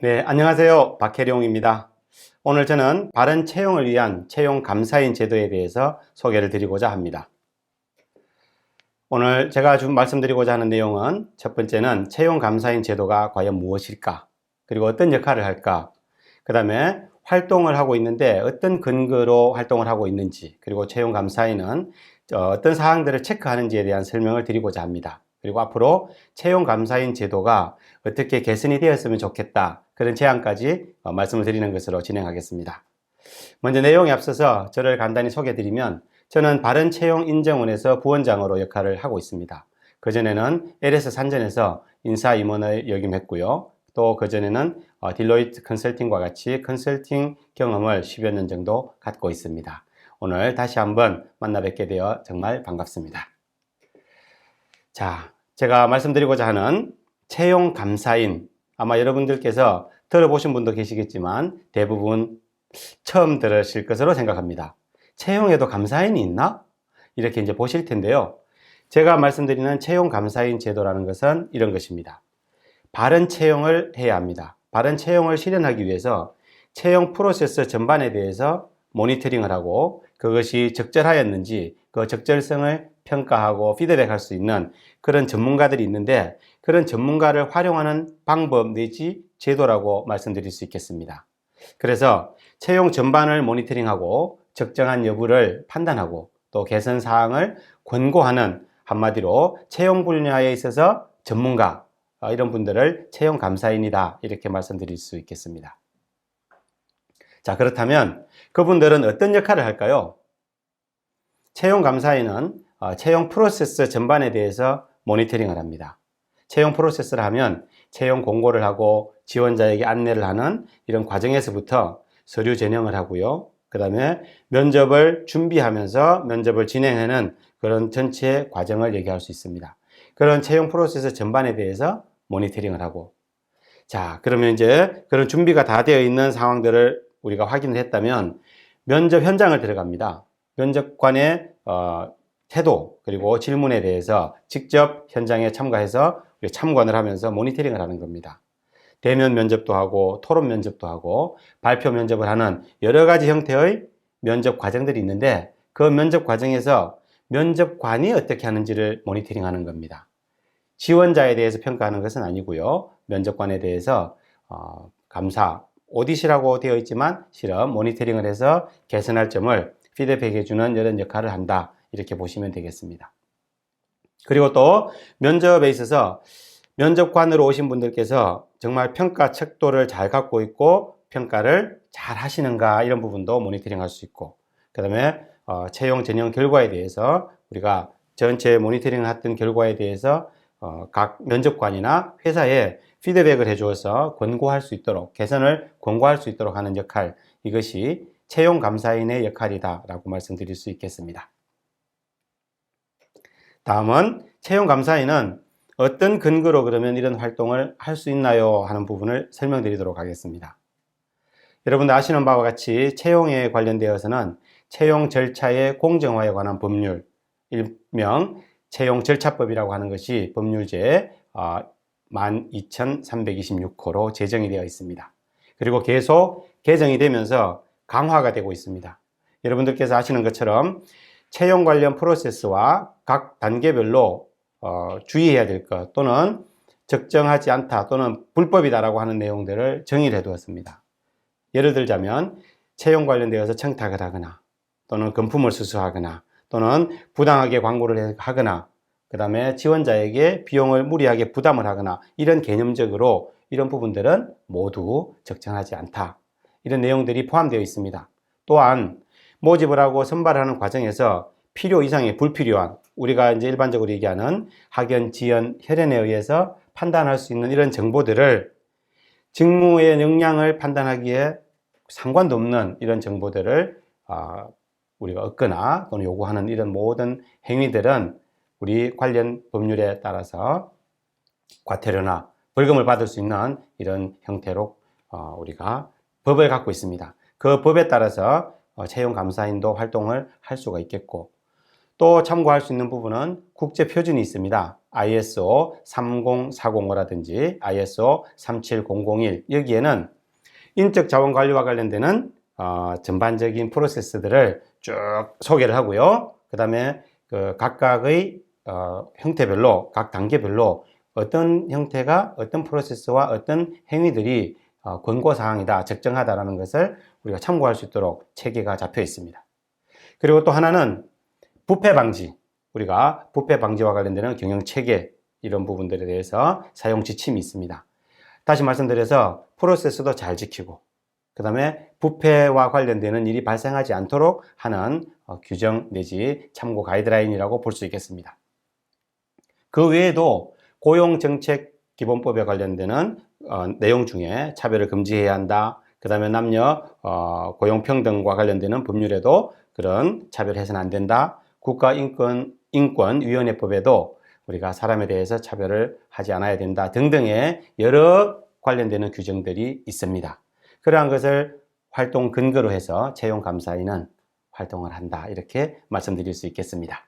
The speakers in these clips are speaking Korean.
네, 안녕하세요. 박혜룡입니다. 오늘 저는 바른 채용을 위한 채용감사인 제도에 대해서 소개를 드리고자 합니다. 오늘 제가 말씀드리고자 하는 내용은 첫 번째는 채용감사인 제도가 과연 무엇일까? 그리고 어떤 역할을 할까? 그 다음에 활동을 하고 있는데 어떤 근거로 활동을 하고 있는지, 그리고 채용감사인은 어떤 사항들을 체크하는지에 대한 설명을 드리고자 합니다. 그리고 앞으로 채용감사인 제도가 어떻게 개선이 되었으면 좋겠다, 그런 제안까지 말씀을 드리는 것으로 진행하겠습니다. 먼저 내용에 앞서서 저를 간단히 소개해 드리면, 저는 바른채용인정원에서 부원장으로 역할을 하고 있습니다. 그전에는 LS 산전에서 인사임원을 역임했고요. 또 그전에는 딜로이트 컨설팅과 같이 컨설팅 경험을 10여 년 정도 갖고 있습니다. 오늘 다시 한번 만나 뵙게 되어 정말 반갑습니다. 자, 제가 말씀드리고자 하는 채용감사인, 아마 여러분들께서 들어보신 분도 계시겠지만 대부분 처음 들으실 것으로 생각합니다. 채용에도 감사인이 있나? 이렇게 이제 보실 텐데요. 제가 말씀드리는 채용감사인 제도라는 것은 이런 것입니다. 바른 채용을 해야 합니다. 바른 채용을 실현하기 위해서 채용 프로세스 전반에 대해서 모니터링을 하고, 그것이 적절하였는지 그 적절성을 평가하고 피드백할 수 있는 그런 전문가들이 있는데, 그런 전문가를 활용하는 방법 내지 제도라고 말씀드릴 수 있겠습니다. 그래서 채용 전반을 모니터링하고 적정한 여부를 판단하고 또 개선 사항을 권고하는, 한마디로 채용 분야에 있어서 전문가, 이런 분들을 채용감사인이다, 이렇게 말씀드릴 수 있겠습니다. 자, 그렇다면 그분들은 어떤 역할을 할까요? 채용감사인은 채용 프로세스 전반에 대해서 모니터링을 합니다. 채용 프로세스를 하면 채용 공고를 하고 지원자에게 안내를 하는 이런 과정에서부터 서류 전형을 하고요. 그 다음에 면접을 준비하면서 면접을 진행하는 그런 전체 과정을 얘기할 수 있습니다. 그런 채용 프로세스 전반에 대해서 모니터링을 하고, 자, 그러면 이제 그런 준비가 다 되어 있는 상황들을 우리가 확인을 했다면 면접 현장을 들어갑니다. 면접관의 태도 그리고 질문에 대해서 직접 현장에 참가해서 참관을 하면서 모니터링을 하는 겁니다. 대면 면접도 하고 토론 면접도 하고 발표 면접을 하는 여러 가지 형태의 면접 과정들이 있는데, 그 면접 과정에서 면접관이 어떻게 하는지를 모니터링하는 겁니다. 지원자에 대해서 평가하는 것은 아니고요. 면접관에 대해서 감사, 오디시라고 되어 있지만 실험, 모니터링을 해서 개선할 점을 피드백해 주는 이런 역할을 한다, 이렇게 보시면 되겠습니다. 그리고 또 면접에 있어서 면접관으로 오신 분들께서 정말 평가 척도를 잘 갖고 있고 평가를 잘 하시는가, 이런 부분도 모니터링 할 수 있고, 그 다음에 채용 전형 결과에 대해서 우리가 전체 모니터링을 했던 결과에 대해서 각 면접관이나 회사에 피드백을 해주어서 권고할 수 있도록, 개선을 권고할 수 있도록 하는 역할, 이것이 채용감사인의 역할이다 라고 말씀드릴 수 있겠습니다. 다음은 채용감사인은 어떤 근거로 그러면 이런 활동을 할 수 있나요 하는 부분을 설명드리도록 하겠습니다. 여러분들 아시는 바와 같이 채용에 관련되어서는 채용 절차의 공정화에 관한 법률, 일명 채용 절차법이라고 하는 것이 법률제 12,326호로 제정이 되어 있습니다. 그리고 계속 개정이 되면서 강화가 되고 있습니다. 여러분들께서 아시는 것처럼 채용 관련 프로세스와 각 단계별로 주의해야 될 것, 또는 적정하지 않다 또는 불법이다라고 하는 내용들을 정의를 해두었습니다. 예를 들자면 채용 관련되어서 청탁을 하거나 또는 금품을 수수하거나 또는 부당하게 광고를 하거나, 그 다음에 지원자에게 비용을 무리하게 부담을 하거나, 이런 개념적으로 이런 부분들은 모두 적정하지 않다, 이런 내용들이 포함되어 있습니다. 또한 모집을 하고 선발하는 과정에서 필요 이상의 불필요한, 우리가 이제 일반적으로 얘기하는 학연, 지연, 혈연에 의해서 판단할 수 있는 이런 정보들을, 직무의 역량을 판단하기에 상관도 없는 이런 정보들을 우리가 얻거나 또는 요구하는 이런 모든 행위들은 우리 관련 법률에 따라서 과태료나 벌금을 받을 수 있는 이런 형태로 우리가 법을 갖고 있습니다. 그 법에 따라서 채용감사인도 활동을 할 수가 있겠고, 또 참고할 수 있는 부분은 국제 표준이 있습니다. ISO 30405라든지 ISO 37001 여기에는 인적 자원 관리와 관련되는 전반적인 프로세스들을 쭉 소개를 하고요. 그 다음에 그 각각의 형태별로 각 단계별로 어떤 형태가 어떤 프로세스와 어떤 행위들이 권고사항이다, 적정하다라는 것을 우리가 참고할 수 있도록 체계가 잡혀 있습니다. 그리고 또 하나는 부패 방지, 우리가 부패 방지와 관련되는 경영 체계 이런 부분들에 대해서 사용 지침이 있습니다. 다시 말씀드려서 프로세스도 잘 지키고 그 다음에 부패와 관련되는 일이 발생하지 않도록 하는 규정 내지 참고 가이드라인이라고 볼 수 있겠습니다. 그 외에도 고용정책기본법에 관련되는 내용 중에 차별을 금지해야 한다. 그 다음에 남녀 고용평등과 관련되는 법률에도 그런 차별해서는 안 된다. 국가인권위원회법에도 우리가 사람에 대해서 차별을 하지 않아야 된다 등등의 여러 관련되는 규정들이 있습니다. 그러한 것을 활동 근거로 해서 채용감사인은 활동을 한다, 이렇게 말씀드릴 수 있겠습니다.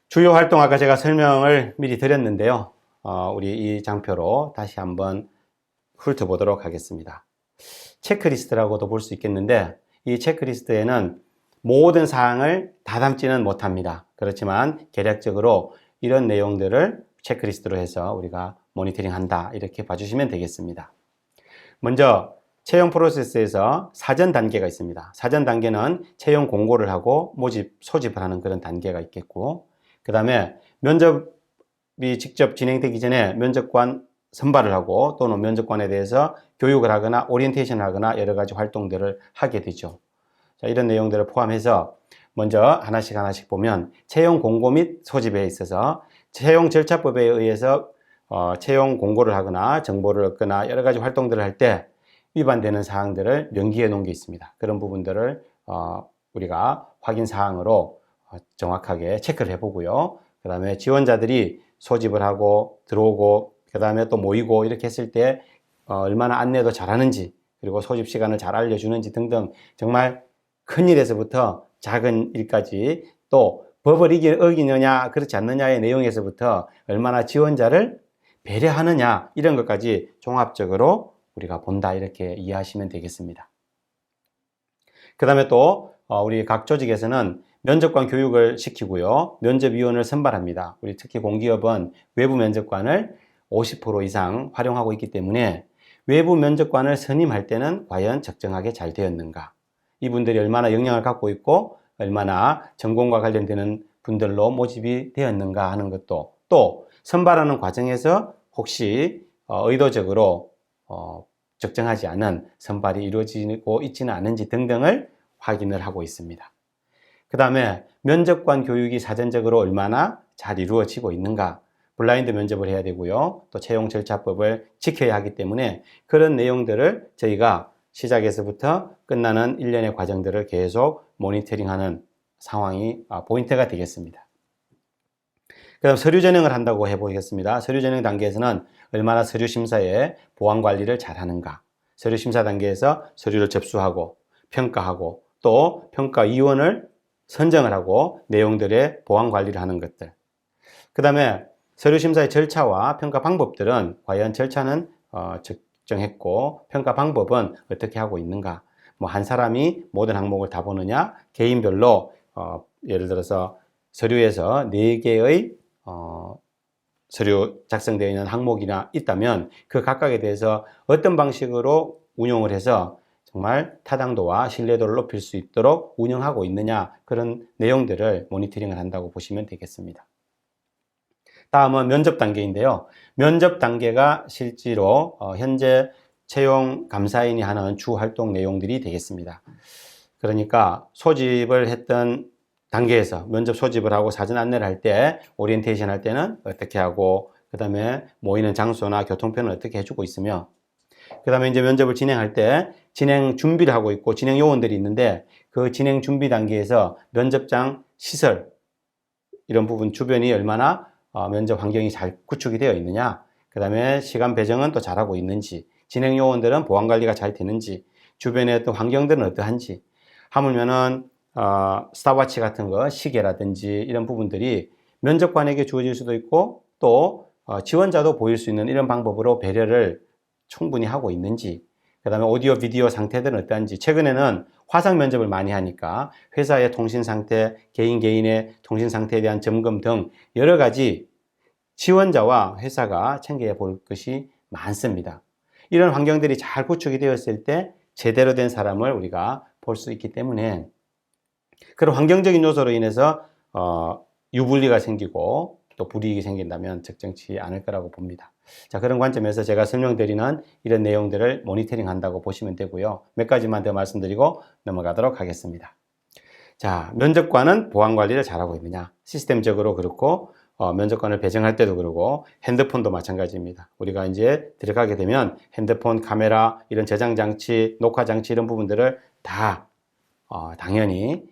주요 활동 아까 제가 설명을 미리 드렸는데요. 우리 이 장표로 다시 한번 훑어보도록 하겠습니다. 체크리스트라고도 볼 수 있겠는데 이 체크리스트에는 모든 사항을 다 담지는 못합니다. 그렇지만 개략적으로 이런 내용들을 체크리스트로 해서 우리가 모니터링 한다, 이렇게 봐주시면 되겠습니다. 먼저 채용 프로세스에서 사전 단계가 있습니다. 사전 단계는 채용 공고를 하고 모집, 소집을 하는 그런 단계가 있겠고, 그 다음에 면접이 직접 진행되기 전에 면접관 선발을 하고 또는 면접관에 대해서 교육을 하거나 오리엔테이션을 하거나 여러 가지 활동들을 하게 되죠. 자, 이런 내용들을 포함해서 먼저 하나씩 보면 채용 공고 및 소집에 있어서 채용 절차법에 의해서 채용 공고를 하거나 정보를 얻거나 여러 가지 활동들을 할 때 위반되는 사항들을 명기해 놓은 게 있습니다. 그런 부분들을 우리가 확인 사항으로 정확하게 체크를 해보고요. 그 다음에 지원자들이 소집을 하고 들어오고 그 다음에 또 모이고 이렇게 했을 때 얼마나 안내도 잘하는지, 그리고 소집 시간을 잘 알려주는지 등등 정말 큰 일에서부터 작은 일까지, 또 법을 어기느냐 그렇지 않느냐의 내용에서부터 얼마나 지원자를 배려하느냐 이런 것까지 종합적으로 우리가 본다, 이렇게 이해하시면 되겠습니다. 그 다음에 또 우리 각 조직에서는 면접관 교육을 시키고요. 면접위원을 선발합니다. 우리 특히 공기업은 외부 면접관을 50% 이상 활용하고 있기 때문에 외부 면접관을 선임할 때는 과연 적정하게 잘 되었는가, 이분들이 얼마나 역량을 갖고 있고 얼마나 전공과 관련되는 분들로 모집이 되었는가 하는 것도, 또 선발하는 과정에서 혹시 의도적으로 적정하지 않은 선발이 이루어지고 있지는 않은지 등등을 확인을 하고 있습니다. 그 다음에 면접관 교육이 사전적으로 얼마나 잘 이루어지고 있는가, 블라인드 면접을 해야 되고요. 또 채용 절차법을 지켜야 하기 때문에 그런 내용들을 저희가 시작에서부터 끝나는 일련의 과정들을 계속 모니터링하는 상황이 포인트가 되겠습니다. 그 다음 서류 전형을 한다고 해보겠습니다. 서류 전형 단계에서는 얼마나 서류 심사에 보안 관리를 잘 하는가, 서류 심사 단계에서 서류를 접수하고 평가하고 또 평가위원을 선정을 하고 내용들의 보안 관리를 하는 것들, 그 다음에 서류 심사의 절차와 평가 방법들은 과연 절차는 적정했고 평가 방법은 어떻게 하고 있는가, 뭐 한 사람이 모든 항목을 다 보느냐, 개인별로 예를 들어서 서류에서 4개의 서류 작성되어 있는 항목이나 있다면 그 각각에 대해서 어떤 방식으로 운용을 해서 정말 타당도와 신뢰도를 높일 수 있도록 운영하고 있느냐, 그런 내용들을 모니터링을 한다고 보시면 되겠습니다. 다음은 면접 단계인데요. 면접 단계가 실제로 현재 채용 감사인이 하는 주 활동 내용들이 되겠습니다. 그러니까 소집을 했던 단계에서 면접 소집을 하고 사전 안내를 할 때, 오리엔테이션 할 때는 어떻게 하고, 그 다음에 모이는 장소나 교통편을 어떻게 해주고 있으며, 그 다음에 이제 면접을 진행할 때 진행 준비를 하고 있고 진행 요원들이 있는데 그 진행 준비 단계에서 면접장 시설 이런 부분 주변이 얼마나 면접 환경이 잘 구축이 되어 있느냐, 그 다음에 시간 배정은 또 잘하고 있는지, 진행 요원들은 보안 관리가 잘 되는지, 주변의 어떤 환경들은 어떠한지, 하물면은 스탑워치 같은 거, 시계라든지 이런 부분들이 면접관에게 주어질 수도 있고 또 지원자도 보일 수 있는 이런 방법으로 배려를 충분히 하고 있는지, 그 다음에 오디오 비디오 상태들은 어떤지. 최근에는 화상 면접을 많이 하니까 회사의 통신 상태, 개인의 통신 상태에 대한 점검 등 여러 가지 지원자와 회사가 챙겨야 볼 것이 많습니다. 이런 환경들이 잘 구축이 되었을 때 제대로 된 사람을 우리가 볼 수 있기 때문에 그런 환경적인 요소로 인해서 유불리가 생기고 또 불이익이 생긴다면 적정치 않을 거라고 봅니다. 자, 그런 관점에서 제가 설명드리는 이런 내용들을 모니터링 한다고 보시면 되고요. 몇 가지만 더 말씀드리고 넘어가도록 하겠습니다. 자, 면접관은 보안 관리를 잘하고 있느냐? 시스템적으로 그렇고 면접관을 배정할 때도 그러고 핸드폰도 마찬가지입니다. 우리가 이제 들어가게 되면 핸드폰, 카메라, 이런 저장 장치, 녹화 장치 이런 부분들을 다 당연히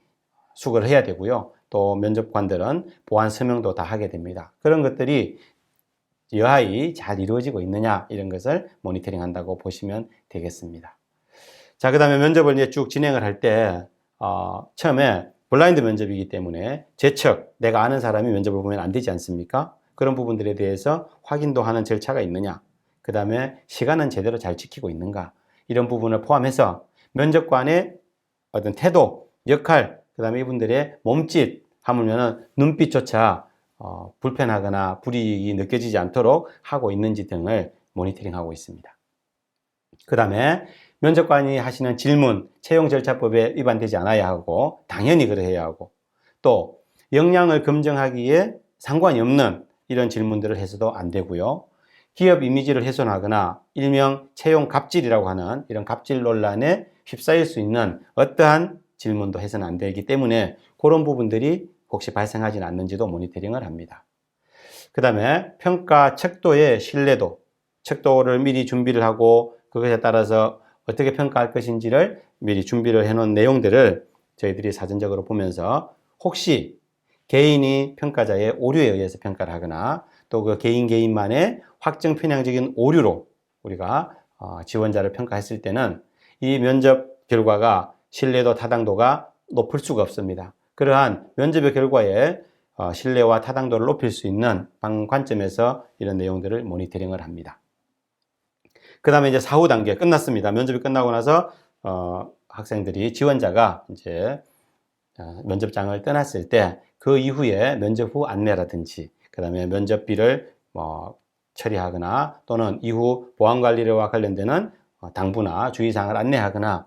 수거를 해야 되고요. 또 면접관들은 보안 서명도 다 하게 됩니다. 그런 것들이 여하이 잘 이루어지고 있느냐 이런 것을 모니터링 한다고 보시면 되겠습니다. 자, 그 다음에 면접을 이제 쭉 진행을 할 때 처음에 블라인드 면접이기 때문에 제척, 내가 아는 사람이 면접을 보면 안 되지 않습니까? 그런 부분들에 대해서 확인도 하는 절차가 있느냐, 그 다음에 시간은 제대로 잘 지키고 있는가, 이런 부분을 포함해서 면접관의 어떤 태도, 역할, 그 다음에 이분들의 몸짓, 하물면은 눈빛조차 불편하거나 불이익이 느껴지지 않도록 하고 있는지 등을 모니터링하고 있습니다. 그 다음에 면접관이 하시는 질문, 채용 절차법에 위반되지 않아야 하고 당연히 그래야 하고, 또 역량을 검증하기에 상관이 없는 이런 질문들을 해서도 안 되고요. 기업 이미지를 훼손하거나 일명 채용 갑질이라고 하는 이런 갑질 논란에 휩싸일 수 있는 어떠한 질문도 해서는 안 되기 때문에 그런 부분들이 혹시 발생하지는 않는지도 모니터링을 합니다. 그 다음에 평가 척도의 신뢰도, 척도를 미리 준비를 하고 그것에 따라서 어떻게 평가할 것인지를 미리 준비를 해놓은 내용들을 저희들이 사전적으로 보면서 혹시 개인이 평가자의 오류에 의해서 평가를 하거나 또 그 개인만의 확정 편향적인 오류로 우리가 지원자를 평가했을 때는 이 면접 결과가 신뢰도 타당도가 높을 수가 없습니다. 그러한 면접의 결과에 신뢰와 타당도를 높일 수 있는 관점에서 이런 내용들을 모니터링을 합니다. 그 다음에 이제 사후 단계 끝났습니다. 면접이 끝나고 나서 학생들이, 지원자가 이제 면접장을 떠났을 때 그 이후에 면접 후 안내라든지 그 다음에 면접비를 처리하거나 또는 이후 보안관리와 관련되는 당부나 주의사항을 안내하거나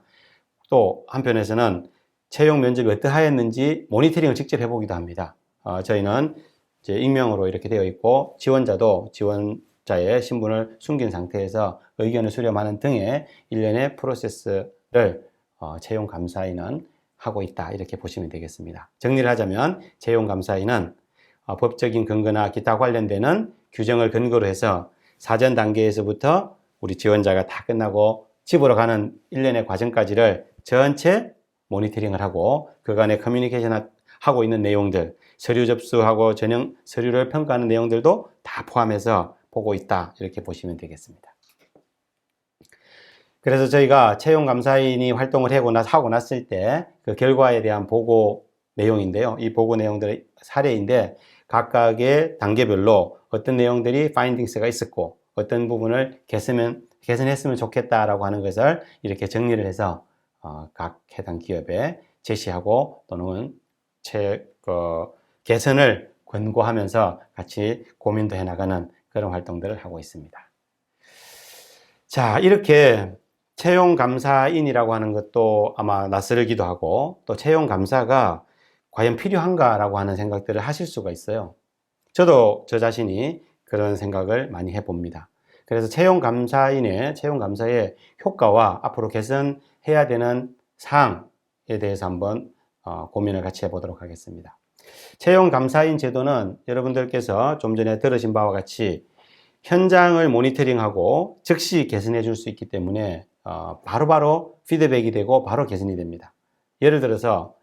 또 한편에서는 채용 면접이 어떠하였는지 모니터링을 직접 해보기도 합니다. 저희는 이제 익명으로 이렇게 되어 있고 지원자도 지원자의 신분을 숨긴 상태에서 의견을 수렴하는 등의 일련의 프로세스를 채용 감사인은 하고 있다, 이렇게 보시면 되겠습니다. 정리를 하자면 채용 감사인은 법적인 근거나 기타 관련되는 규정을 근거로 해서 사전 단계에서부터 우리 지원자가 다 끝나고 집으로 가는 일련의 과정까지를 전체 모니터링을 하고 그간의 커뮤니케이션 하고 있는 내용들, 서류 접수하고 전형 서류를 평가하는 내용들도 다 포함해서 보고 있다, 이렇게 보시면 되겠습니다. 그래서 저희가 채용 감사인이 활동을 하고 났을 때 그 결과에 대한 보고 내용인데요. 이 보고 내용들의 사례인데 각각의 단계별로 어떤 내용들이 파인딩스가 있었고 어떤 부분을 개선했으면 좋겠다라고 하는 것을 이렇게 정리를 해서 각 해당 기업에 제시하고 또는 개선을 권고하면서 같이 고민도 해나가는 그런 활동들을 하고 있습니다. 자, 이렇게 채용감사인이라고 하는 것도 아마 낯설기도 하고 또 채용감사가 과연 필요한가라고 하는 생각들을 하실 수가 있어요. 저도 저 자신이 그런 생각을 많이 해봅니다. 그래서 채용감사의 효과와 앞으로 개선해야 되는 사항에 대해서 한번 고민을 같이 해보도록 하겠습니다. 채용감사인 제도는 여러분들께서 좀 전에 들으신 바와 같이 현장을 모니터링하고 즉시 개선해 줄 수 있기 때문에 바로바로 피드백이 되고 바로 개선이 됩니다. 예를 들어서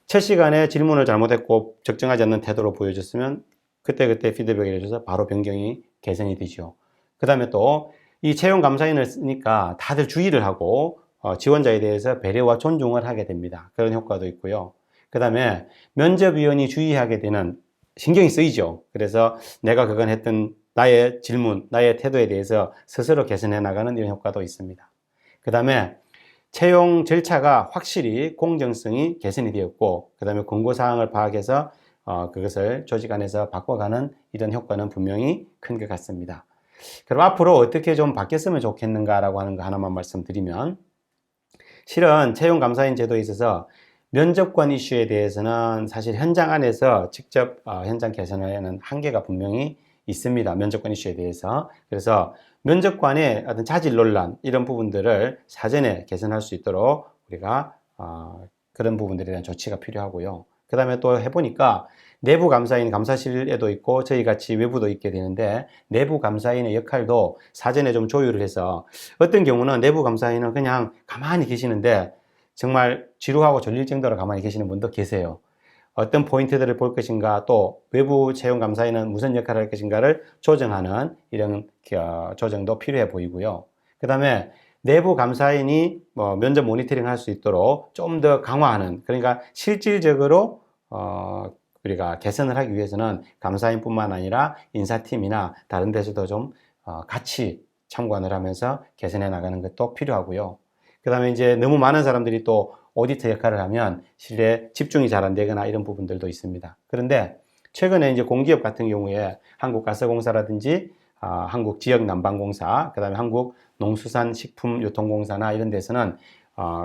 첫 시간에 질문을 잘못했고 적정하지 않는 태도로 보여줬으면 그때그때 피드백을 해줘서 바로 변경이 개선이 되죠. 그 다음에 또 이 채용 감사인을 쓰니까 다들 주의를 하고 지원자에 대해서 배려와 존중을 하게 됩니다. 그런 효과도 있고요. 그 다음에 면접위원이 주의하게 되는 신경이 쓰이죠. 그래서 내가 그간 했던 나의 질문, 나의 태도에 대해서 스스로 개선해 나가는 이런 효과도 있습니다. 그 다음에 채용 절차가 확실히 공정성이 개선이 되었고, 그 다음에 권고사항을 파악해서 그것을 조직 안에서 바꿔가는 이런 효과는 분명히 큰 것 같습니다. 그럼 앞으로 어떻게 좀 바뀌었으면 좋겠는가라고 하는 거 하나만 말씀드리면, 실은 채용감사인 제도에 있어서 면접관 이슈에 대해서는 사실 현장 안에서 직접 현장 개선하는 한계가 분명히 있습니다. 면접관 이슈에 대해서. 그래서 면접관의 어떤 자질 논란 이런 부분들을 사전에 개선할 수 있도록 우리가 그런 부분들에 대한 조치가 필요하고요. 그 다음에 또 해보니까 내부 감사인 감사실에도 있고 저희 같이 외부도 있게 되는데, 내부 감사인의 역할도 사전에 좀 조율을 해서, 어떤 경우는 내부 감사인은 그냥 가만히 계시는데 정말 지루하고 졸릴 정도로 가만히 계시는 분도 계세요. 어떤 포인트들을 볼 것인가, 또 외부 채용 감사인은 무슨 역할을 할 것인가를 조정하는 이런 조정도 필요해 보이고요. 그 다음에 내부 감사인이 면접 모니터링 할 수 있도록 좀 더 강화하는, 그러니까 실질적으로 우리가 개선을 하기 위해서는 감사인뿐만 아니라 인사팀이나 다른 데서도 좀 같이 참관을 하면서 개선해 나가는 것도 필요하고요. 그 다음에 이제 너무 많은 사람들이 또 오디터 역할을 하면 실내 집중이 잘 안 되거나 이런 부분들도 있습니다. 그런데 최근에 이제 공기업 같은 경우에 한국가스공사라든지 한국지역난방공사, 그 다음에 한국농수산식품유통공사나 이런 데서는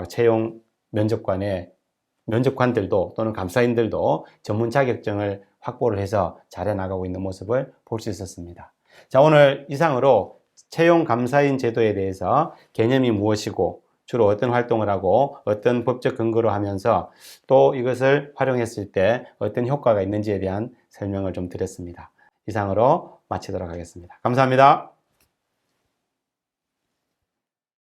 채용 면접관들도 또는 감사인들도 전문 자격증을 확보를 해서 잘해 나가고 있는 모습을 볼 수 있었습니다. 자, 오늘 이상으로 채용 감사인 제도에 대해서 개념이 무엇이고 주로 어떤 활동을 하고 어떤 법적 근거로 하면서 또 이것을 활용했을 때 어떤 효과가 있는지에 대한 설명을 좀 드렸습니다. 이상으로 마치도록 하겠습니다. 감사합니다.